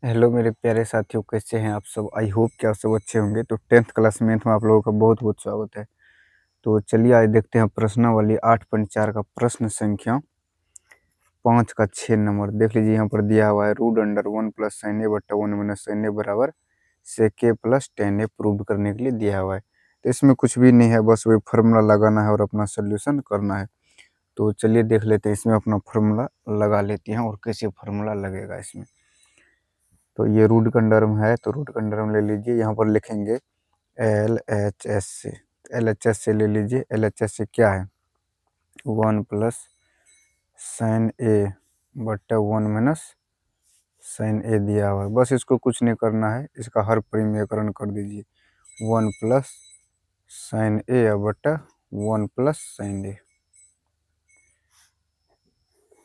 Hello मेरे प्यारे साथियों, कैसे हैं आप सब? आई होप कि आप सब अच्छे होंगे। तो 10th क्लास मैथ में आप लोगों का बहुत बहुत स्वागत है। तो चलिए आज देखते हैं प्रश्नावली 8.4 का प्रश्न संख्या 5 का 6 नंबर। देख लीजिए, यहाँ पर दिया हुआ है रूट अंडर 1 प्लस साइन ए बट्टा 1 माइनस साइन ए बराबर सेक ए प्लस टेन ए प्रूव करने के लिए दिया हुआ है। तो इसमें कुछ भी नहीं है, बस वही फार्मूला लगाना है और अपना सोल्यूशन करना है। तो चलिए देख लेते हैं, इसमें अपना फार्मूला लगा लेते हैं और कैसे फार्मूला लगेगा इसमें। तो ये रूट का अंडर में है, तो रूट का अंडर में ले लीजिए। यहाँ पर लिखेंगे LHS से, LHS से ले लीजिए। LHS से क्या है? 1 प्लस साइन ए बट्टा 1 माइनस साइन ए दिया हुआ है। बस इसको कुछ नहीं करना है, इसका हर परिमेयकरण कर दीजिए। 1 प्लस साइन ए बट्टा 1 प्लस साइन ए।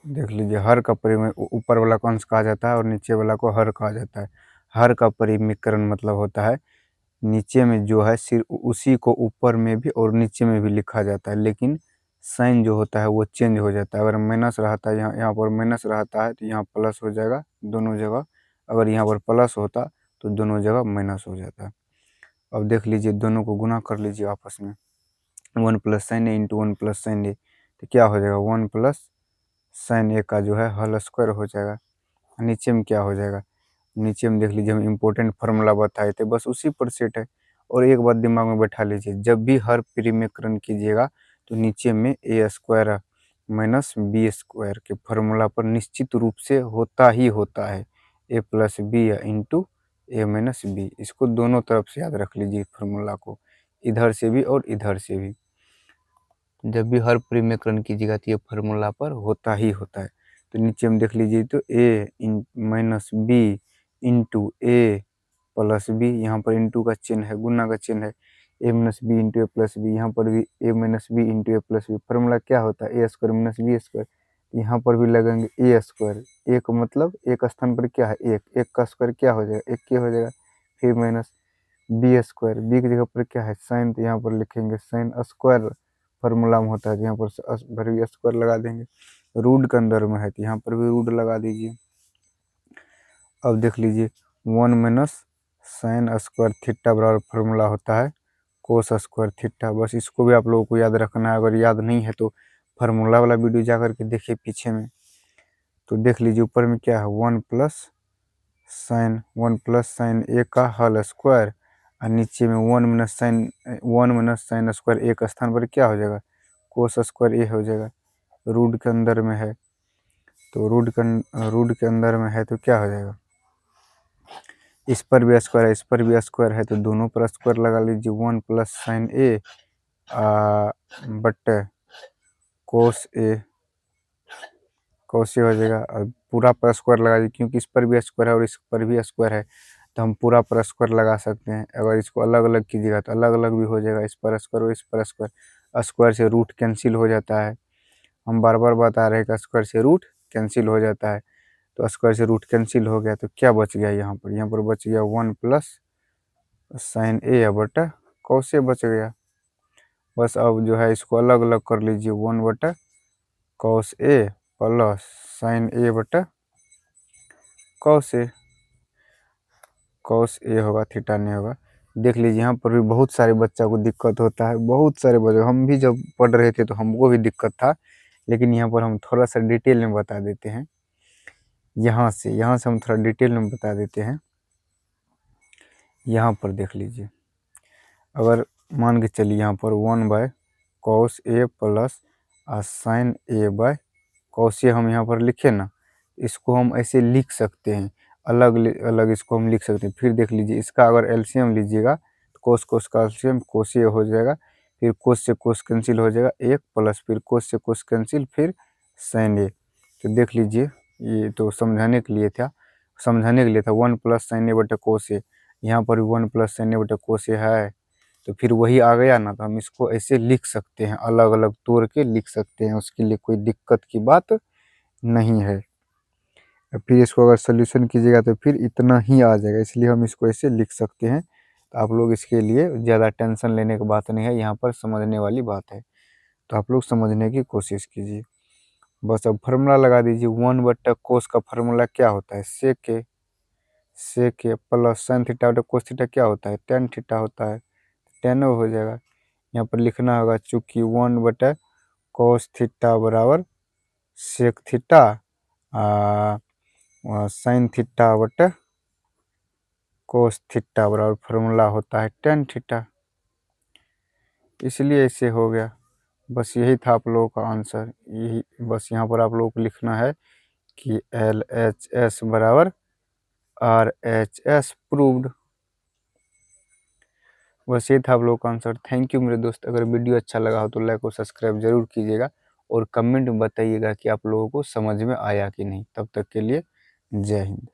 देख लीजिए, हर का परिमेय ऊपर वाला को अंश कहा जाता है और नीचे वाला को हर कहा जाता है। हर का परिमेयकरण मतलब होता है नीचे में जो है सिर्फ उसी को ऊपर में भी और नीचे में भी लिखा जाता है, लेकिन साइन जो होता है वो चेंज हो जाता है। अगर माइनस रहता है, यहाँ पर माइनस रहता है तो यहाँ प्लस हो जाएगा दोनों जगह। अगर यहाँ पर प्लस होता तो दोनों जगह माइनस हो जाता है। अब देख लीजिए, दोनों को गुना कर लीजिए आपस में। 1 प्लस साइन ए इंटू 1 प्लस साइन ए, तो क्या हो जाएगा? 1 प्लस साइन ए का जो है होल स्क्वायर हो जाएगा। नीचे में क्या हो जाएगा? नीचे में देख लीजिए, हम इम्पोर्टेंट फार्मूला बताए थे, बस उसी पर सेट है। और एक बात दिमाग में बैठा लीजिए, जब भी हर परिमेयकरण कीजिएगा तो नीचे में ए स्क्वायर माइनस बी स्क्वायर के फार्मूला पर निश्चित रूप से होता ही होता है ए प्लस बी या इंटू ए माइनस बी। इसको दोनों तरफ से याद रख लीजिए फार्मूला को, इधर से भी और इधर से भी। जब भी हर परिमेयकरण कीजिएगा तो ये फार्मूला पर होता ही होता है। तो नीचे में देख लीजिए, तो ए इन माइनस बी इंटू ए प्लस बी, यहाँ पर इंटू का चिन्ह है, गुना का चिन्ह है। ए माइनस बी इंटू ए प्लस बी, यहाँ पर भी ए माइनस बी इंटू ए प्लस बी। फार्मूला क्या होता है? ए स्क्वायर माइनस बी स्क्वायर। यहाँ पर भी लगेंगे ए स्क्वायर। एक मतलब एक स्थान पर क्या है? एक। एक का स्क्वायर क्या हो जाएगा? एक के हो जाएगा। फिर माइनस बी स्क्वायर, बी की जगह पर क्या है? साइन, तो यहाँ पर लिखेंगे साइन स्क्वायर फार्मूला में होता है, तो यहाँ पर भी स्क्वायर लगा देंगे। रूट के अंदर में है तो यहाँ पर भी रूट लगा दीजिए। अब देख लीजिए, 1 माइनस साइन स्क्वायर थीटा बराबर फार्मूला होता है कोस स्क्वायर थीटा। बस इसको भी आप लोगों को याद रखना है। अगर याद नहीं है तो फार्मूला वाला वीडियो जा करके देखिए पीछे में। तो देख लीजिए, ऊपर में क्या है? 1 प्लस साइन ए का होल स्क्वायर, और नीचे में 1 माइनस साइन स्क्वायर एक स्थान पर क्या हो जाएगा? कोस स्क्वायर ए हो जाएगा। रूट के अंदर में है, तो रूट के अंदर में है तो क्या हो जाएगा? इस पर भी स्क्वायर है, इस पर भी स्क्वायर है, तो दोनों पर स्क्वायर लगा लीजिए। 1 प्लस साइन ए बट कोस ए हो जाएगा। और पूरा पर स्क्वायर लगा दीजिए, क्योंकि इस पर भी स्क्वायर है और इस पर भी स्क्वायर है, तो हम पूरा पर स्क्वायर लगा सकते हैं। अगर इसको अलग अलग कीजिएगा तो अलग अलग भी हो जाएगा, इस पर स्क्वायर और इस पर स्क्वायर। स्क्वायर से रूट कैंसिल हो जाता है। हम बार बार बता रहे हैं कि स्क्वायर से रूट कैंसिल हो जाता है। तो स्क्वायर से रूट कैंसिल हो गया तो क्या बच गया? यहाँ पर बच गया 1 प्लस साइन ए बटा कॉस ए बच गया। बस अब जो है इसको अलग अलग कर लीजिए। 1 बटा कॉस ए प्लस साइन ए बटा कॉस ए। कॉस ए होगा, थीटा नहीं होगा। देख लीजिए, यहाँ पर भी बहुत सारे बच्चा को दिक्कत होता है। बहुत सारे बच्चे, हम भी जब पढ़ रहे थे तो हमको भी दिक्कत था, लेकिन यहाँ पर हम थोड़ा सा डिटेल में बता देते हैं। यहाँ से हम थोड़ा डिटेल में बता देते हैं। यहाँ पर देख लीजिए, अगर मान के चलिए यहाँ पर 1 by cos A plus sine A by cos A हम यहाँ पर लिखे ना, इसको हम ऐसे लिख सकते हैं, अलग अलग इसको हम लिख सकते हैं। फिर देख लीजिए, इसका अगर एलसीएम लीजिएगा तो कोस कोस का एलसीएम कोस ए हो जाएगा। फिर कोस से कोस कैंसिल हो जाएगा एक, प्लस फिर कोस से कोस कैंसिल, फिर साइन ए। तो देख लीजिए, ये तो समझाने के लिए था 1 प्लस साइन ए बटे कोस ए। यहाँ पर भी 1 प्लस साइन ए बटे कोस ए है, तो फिर वही आ गया ना, तो हम इसको ऐसे लिख सकते हैं, अलग अलग तोड़ के लिख सकते हैं। उसके लिए कोई दिक्कत की बात नहीं है। फिर इसको अगर सोल्यूशन कीजिएगा तो फिर इतना ही आ जाएगा, इसलिए हम इसको ऐसे लिख सकते हैं। तो आप लोग इसके लिए ज़्यादा टेंशन लेने की बात नहीं है, यहाँ पर समझने वाली बात है। तो आप लोग समझने की कोशिश कीजिए। बस अब फार्मूला लगा दीजिए। 1 बट्टा कोस का फार्मूला क्या होता है? सेक ए। सेक ए प्लस साइन थीटा बटा कोस थीटा क्या होता है, टेन थीटा होता है, टेन हो जाएगा। यहाँ पर लिखना होगा चूंकि 1 बटा कोस थीटा बराबर सेक थीटा साइन थीटा बटा कोस थीटा बराबर फार्मूला होता है टेन थीटा, इसलिए ऐसे हो गया। बस यही था आप लोगों का आंसर। यही बस यहाँ पर आप लोगों को लिखना है कि LHS बराबर RHS प्रूव्ड। बस ये था आप लोगों का आंसर। थैंक यू मेरे दोस्त। अगर वीडियो अच्छा लगा हो तो लाइक और सब्सक्राइब जरूर कीजिएगा और कमेंट में बताइएगा कि आप लोगों को समझ में आया कि नहीं। तब तक के लिए जय हिंद।